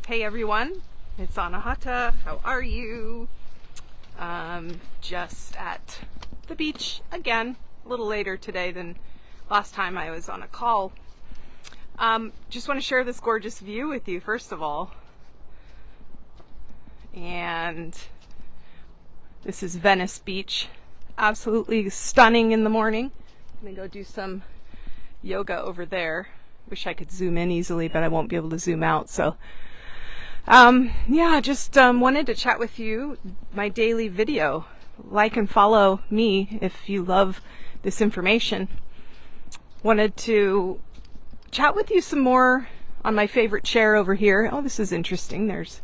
Hey everyone, it's Anahata. How are you? Just at the beach again, a little later today than last time I was on a call. Just want to share this gorgeous view with you first of all. And this is Venice Beach. Absolutely stunning in the morning. I'm gonna go do some yoga over there. Wish I could zoom in easily, but I won't be able to zoom out. So just wanted to chat with you, my daily video. Like and follow me if you love this information. Wanted to chat with you some more on my favorite chair over here. Oh, this is interesting. There's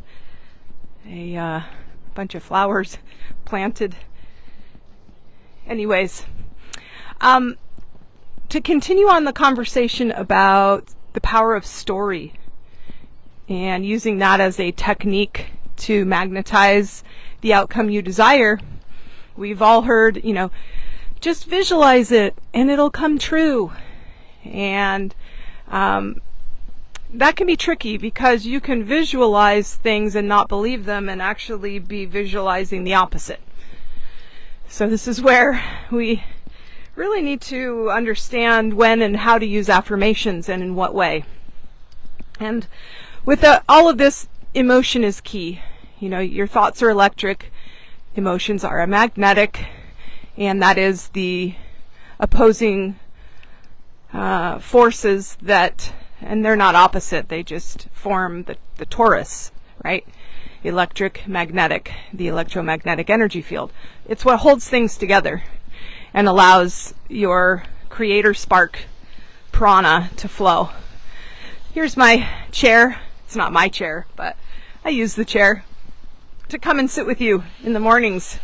a bunch of flowers planted. Anyways, to continue on the conversation about the power of story and using that as a technique to magnetize the outcome you desire. We've all heard, just visualize it and it'll come true. And that can be tricky because you can visualize things and not believe them and actually be visualizing the opposite. So this is where we really need to understand when and how to use affirmations and in what way. And with all of this, emotion is key. Your thoughts are electric, emotions are magnetic, and that is the opposing forces and they're not opposite, they just form the torus, right? Electric, magnetic, the electromagnetic energy field. It's what holds things together and allows your creator spark prana to flow. Here's my chair. It's not my chair, but I use the chair to come and sit with you in the mornings.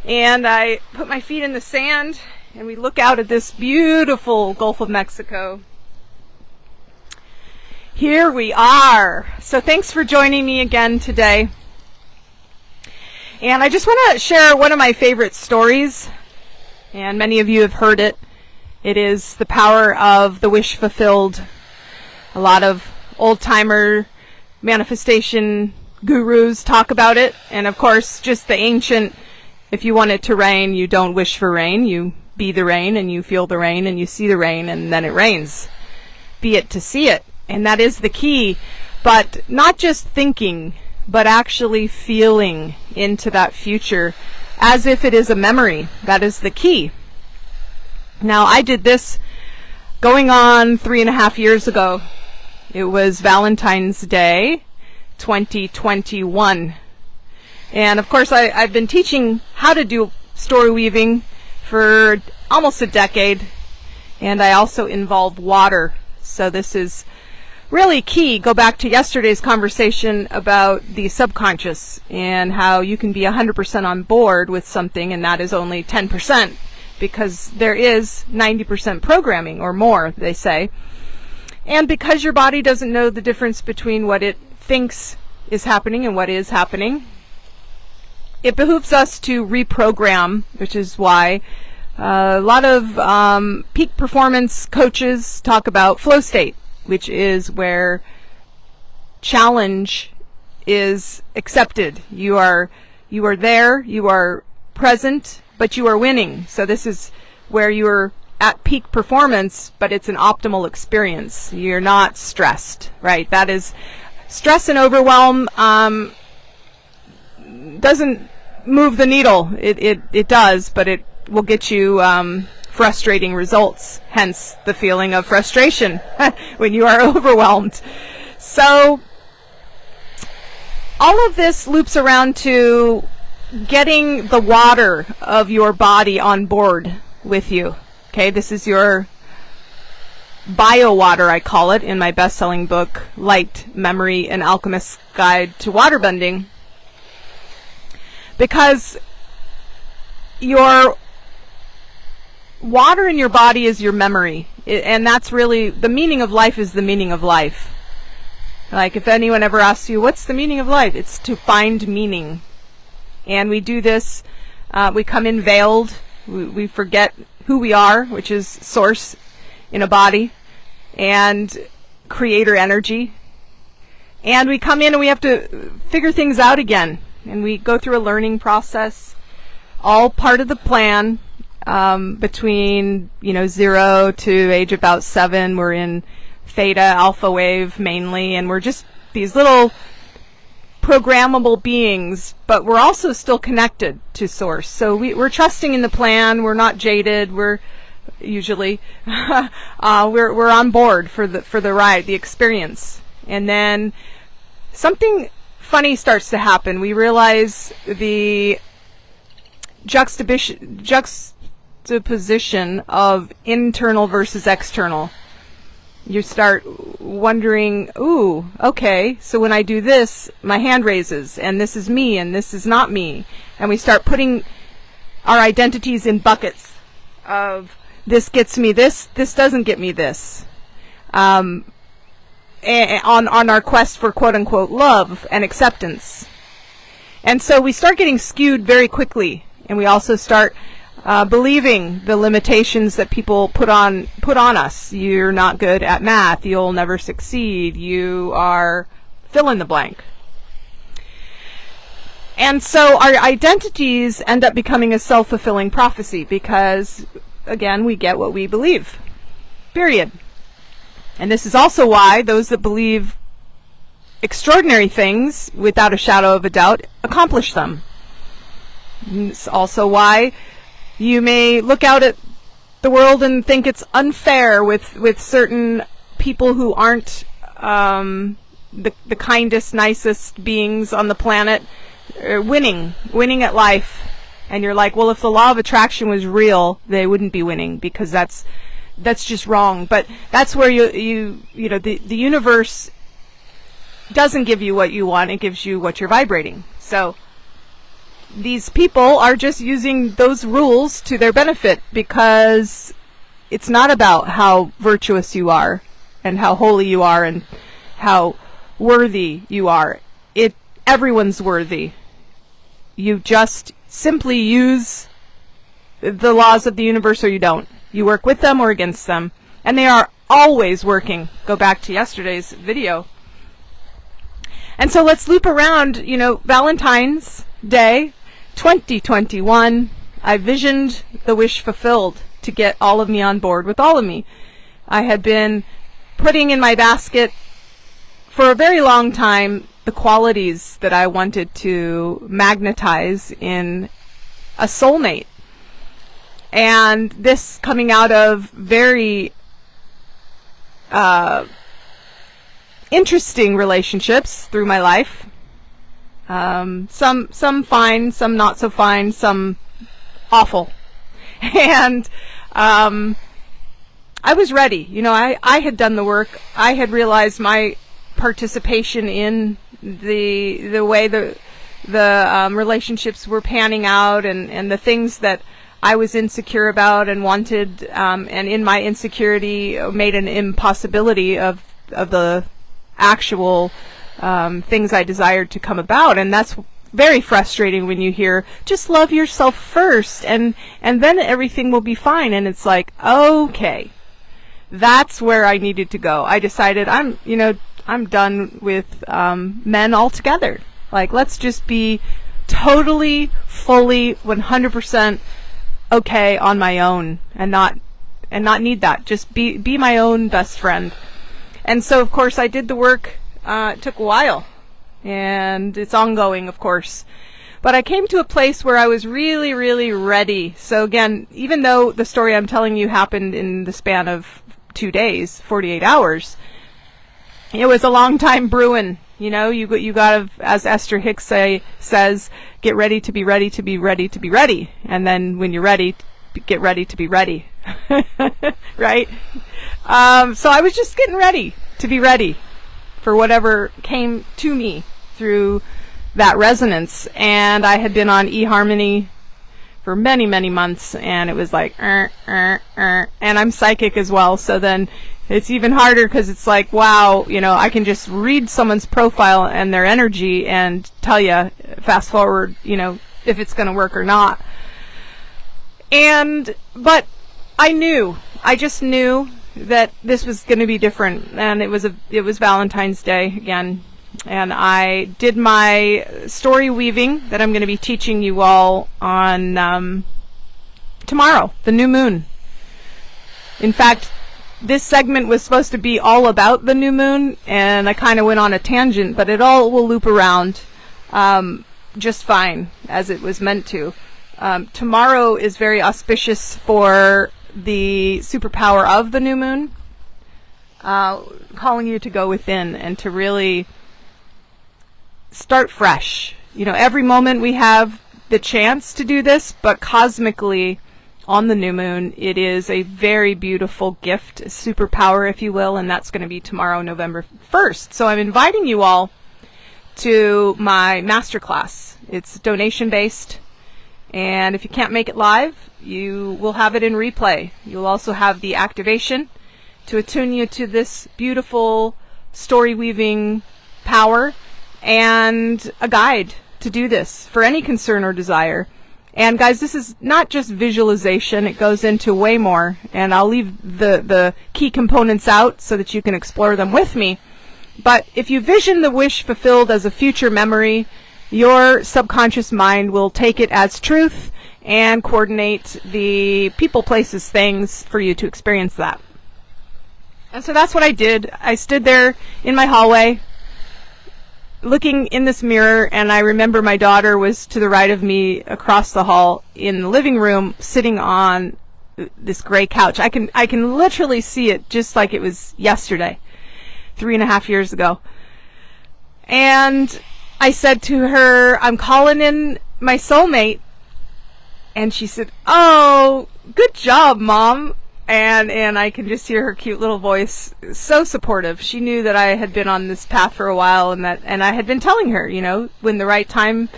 And I put my feet in the sand and we look out at this beautiful Gulf of Mexico. Here we are. So thanks for joining me again today. And I just want to share one of my favorite stories. And many of you have heard it. It is the power of the wish fulfilled. A lot of old-timer manifestation gurus talk about it. And of course, just the ancient, if you want it to rain, you don't wish for rain. You be the rain and you feel the rain and you see the rain and then it rains. Be it to see it. And that is the key. But not just thinking, but actually feeling into that future as if it is a memory. That is the key. Now, I did this going on 3.5 years ago. It was Valentine's Day, 2021. And of course, I've been teaching how to do story weaving for almost a decade. And I also involve water. So this is really key. Go back to yesterday's conversation about the subconscious and how you can be 100% on board with something and that is only 10% because there is 90% programming or more, they say. And because your body doesn't know the difference between what it thinks is happening and what is happening, it behooves us to reprogram, which is why a lot of peak performance coaches talk about flow state, which is where challenge is accepted. You are there, you are present, but you are winning. So this is where you're at peak performance, but it's an optimal experience. You're not stressed, right? That is, stress and overwhelm doesn't move the needle. It does, but it will get you frustrating results, hence the feeling of frustration when you are overwhelmed. So all of this loops around to getting the water of your body on board with you. Okay, this is your bio water, I call it, in my best-selling book, Light, Memory, and Alchemist's Guide to Waterbending. Because your water in your body is your memory. And that's really, the meaning of life is the meaning of life. Like if anyone ever asks you, what's the meaning of life? It's to find meaning. And we do this, we come in veiled, we forget who we are, which is source in a body, and creator energy. And we come in and we have to figure things out again. And we go through a learning process, all part of the plan. Between 0 to age about 7, we're in theta, alpha wave mainly, and we're just these little programmable beings, but we're also still connected to source. So we're trusting in the plan. We're not jaded. We're usually we're on board for the ride, the experience. And then something funny starts to happen. We realize the juxtaposition of internal versus external. You start wondering, ooh, okay, so when I do this, my hand raises, and this is me, and this is not me. And we start putting our identities in buckets of this gets me this doesn't get me this. On our quest for quote-unquote love and acceptance. And so we start getting skewed very quickly, and we also start believing the limitations that people put on us. You're not good at math. You'll never succeed. You are fill in the blank. And so our identities end up becoming a self-fulfilling prophecy because, again, we get what we believe. Period. And this is also why those that believe extraordinary things, without a shadow of a doubt, accomplish them. It's also why you may look out at the world and think it's unfair with certain people who aren't the kindest, nicest beings on the planet winning at life. And you're like, well, if the law of attraction was real, they wouldn't be winning because that's just wrong. But that's where the universe doesn't give you what you want, it gives you what you're vibrating. So these people are just using those rules to their benefit because it's not about how virtuous you are and how holy you are and how worthy you are. Everyone's worthy. You just simply use the laws of the universe or you don't. You work with them or against them. And they are always working. Go back to yesterday's video. And so let's loop around, Valentine's Day 2021. I visioned the wish fulfilled to get all of me on board with all of me. I had been putting in my basket for a very long time the qualities that I wanted to magnetize in a soulmate. And this coming out of very interesting relationships through my life. Some fine, some not so fine, some awful. And I was ready. I had done the work. I had realized my participation in the way the relationships were panning out and the things that I was insecure about and wanted, and in my insecurity made an impossibility of the actual things I desired to come about. And that's very frustrating when you hear, just love yourself first and then everything will be fine. And it's like, okay, that's where I needed to go. I decided I'm done with men altogether. Like, let's just be totally, fully, 100% okay on my own and not need that. Just be my own best friend. And so, of course, I did the work. It took a while, and it's ongoing, of course. But I came to a place where I was really, really ready. So again, even though the story I'm telling you happened in the span of 2 days, 48 hours, it was a long time brewing. You got to, as Esther Hicks says, get ready to be ready to be ready to be ready. And then when you're ready, get ready to be ready. Right? So I was just getting ready to be ready for whatever came to me through that resonance. And I had been on eHarmony for many, many months, and it was like, and I'm psychic as well, so then it's even harder because it's like, wow, I can just read someone's profile and their energy and tell you, fast forward, if it's going to work or not. But I just knew that this was going to be different, and it was Valentine's Day again, And I did my story weaving that I'm going to be teaching you all on tomorrow, the new moon. In fact, this segment was supposed to be all about the new moon, and I kind of went on a tangent, but it all will loop around just fine, as it was meant to. Tomorrow is very auspicious for the superpower of the new moon, calling you to go within and to really start fresh. Every moment we have the chance to do this, but cosmically, on the new moon, it is a very beautiful gift, a superpower, if you will, and that's going to be tomorrow, November 1st. So I'm inviting you all to my masterclass. It's donation-based, and if you can't make it live, you will have it in replay. You'll also have the activation to attune you to this beautiful story-weaving power and a guide to do this for any concern or desire. And guys, this is not just visualization, it goes into way more, and I'll leave the key components out so that you can explore them with me. But if you vision the wish fulfilled as a future memory, your subconscious mind will take it as truth and coordinate the people, places, things for you to experience that. And so that's what I did. I stood there in my hallway looking in this mirror, and I remember my daughter was to the right of me across the hall in the living room, sitting on this gray couch. I can literally see it just like it was yesterday, 3.5 years ago. And I said to her, I'm calling in my soulmate. And she said, "Oh, good job, Mom." And I can just hear her cute little voice, so supportive. She knew that I had been on this path for a while, and I had been telling her, when the right time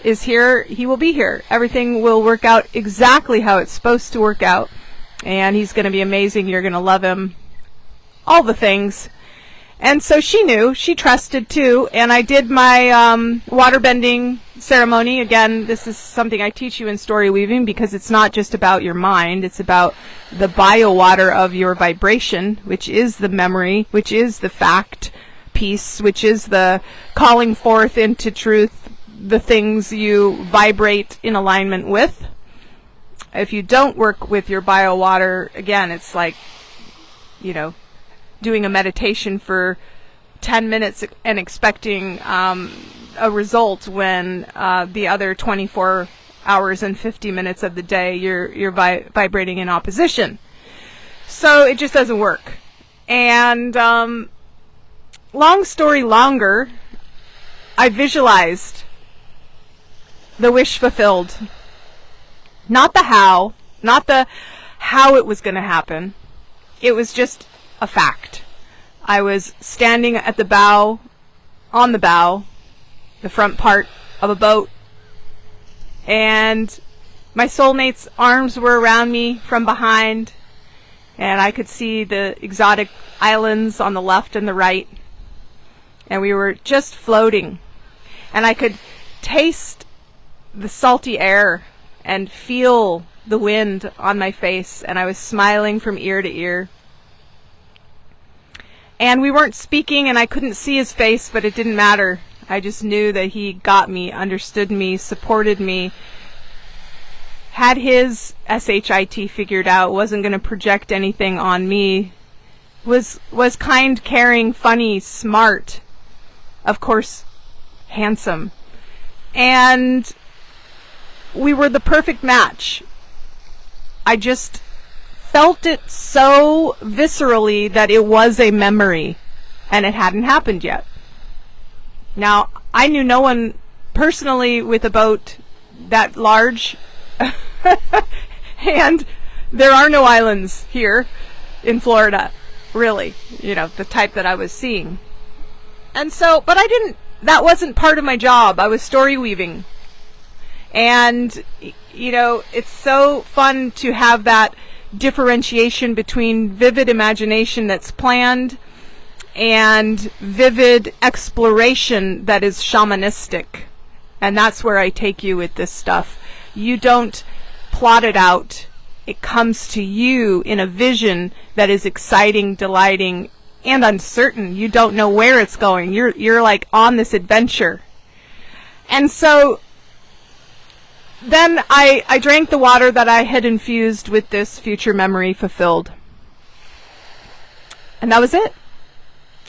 is here, he will be here. Everything will work out exactly how it's supposed to work out, and he's going to be amazing. You're going to love him. All the things. And so she knew, she trusted too, and I did my waterbending ceremony. Again, this is something I teach you in story weaving because it's not just about your mind, it's about the bio-water of your vibration, which is the memory, which is the fact piece, which is the calling forth into truth, the things you vibrate in alignment with. If you don't work with your bio-water, again, it's like, doing a meditation for 10 minutes and expecting a result when the other 24 hours and 50 minutes of the day you're vibrating in opposition. So it just doesn't work. And long story longer, I visualized the wish fulfilled. Not the how it was going to happen. It was just a fact. I was standing at the bow, on the bow, the front part of a boat, and my soulmate's arms were around me from behind, and I could see the exotic islands on the left and the right, and we were just floating, and I could taste the salty air and feel the wind on my face, and I was smiling from ear to ear. And we weren't speaking, and I couldn't see his face, but it didn't matter. I just knew that he got me, understood me, supported me, had his SHIT figured out, wasn't going to project anything on me, was kind, caring, funny, smart, of course, handsome. And we were the perfect match. I just felt it so viscerally that it was a memory, and it hadn't happened yet. Now, I knew no one personally with a boat that large, and there are no islands here in Florida, really, the type that I was seeing. And so, but that wasn't part of my job. I was story weaving. And, it's so fun to have that differentiation between vivid imagination that's planned and vivid exploration that is shamanistic. And that's where I take you with this stuff. You don't plot it out. It comes to you in a vision that is exciting, delighting, and uncertain. You don't know where it's going. You're like on this adventure. And so then I drank the water that I had infused with this future memory fulfilled. And that was it.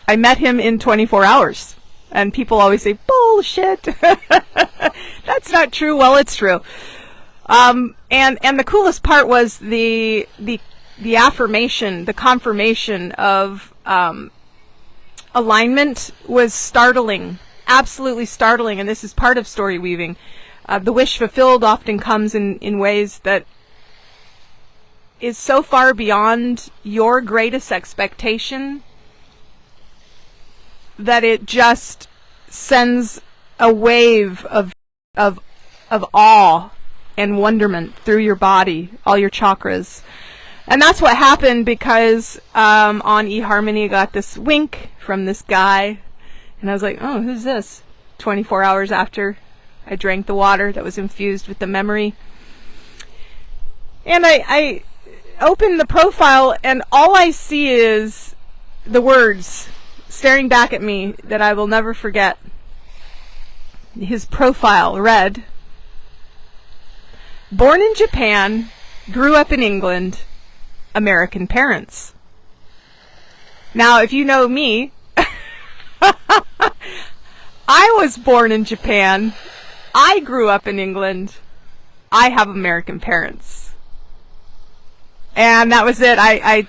I met him in 24 hours. And people always say, bullshit. That's not true. Well, it's true. And the coolest part was the affirmation, the confirmation of alignment was startling, absolutely startling. And this is part of story weaving. The wish fulfilled often comes in ways that is so far beyond your greatest expectation that it just sends a wave of awe and wonderment through your body, all your chakras. And that's what happened because on eHarmony I got this wink from this guy, and I was like, oh, who's this? 24 hours after I drank the water that was infused with the memory. And I opened the profile, and all I see is the words staring back at me that I will never forget. His profile read, born in Japan, grew up in England, American parents. Now, if you know me, I was born in Japan. I grew up in England. I have American parents. And that was it. I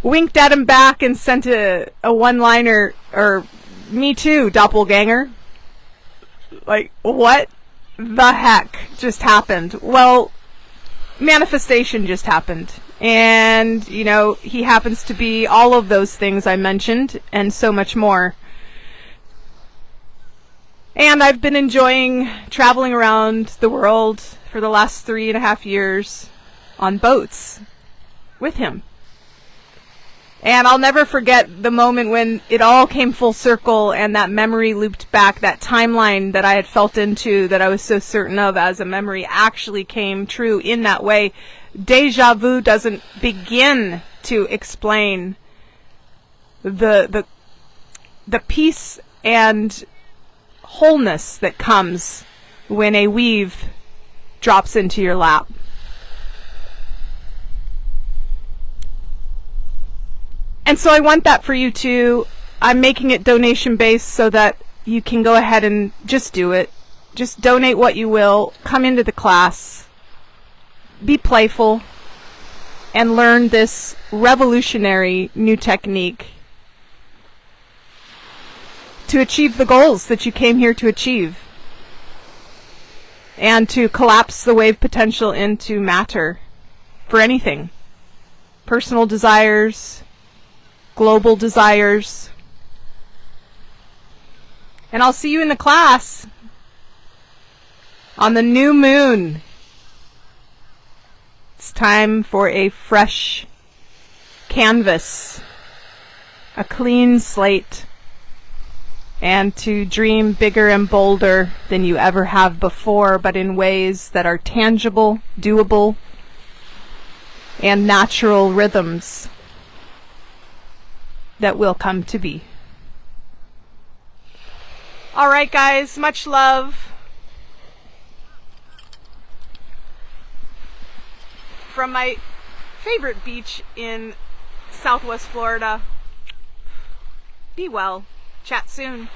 winked at him back and sent a one-liner, or me too, doppelganger. Like, what the heck just happened? Well, manifestation just happened. And, you know, he happens to be all of those things I mentioned and so much more. And I've been enjoying traveling around the world for the last 3.5 years on boats with him. And I'll never forget the moment when it all came full circle and that memory looped back, that timeline that I had felt into, that I was so certain of as a memory, actually came true in that way. Deja vu doesn't begin to explain the peace and wholeness that comes when a weave drops into your lap. And so I want that for you too. I'm making it donation based so that you can go ahead and just do it. Just donate what you will. Come into the class. Be playful. And learn this revolutionary new technique to achieve the goals that you came here to achieve. And to collapse the wave potential into matter for anything. Personal desires, global desires. And I'll see you in the class on the new moon. It's time for a fresh canvas, a clean slate, and to dream bigger and bolder than you ever have before, but in ways that are tangible, doable, and natural rhythms that will come to be. Alright guys, much love from my favorite beach in Southwest Florida. Be well. Chat soon.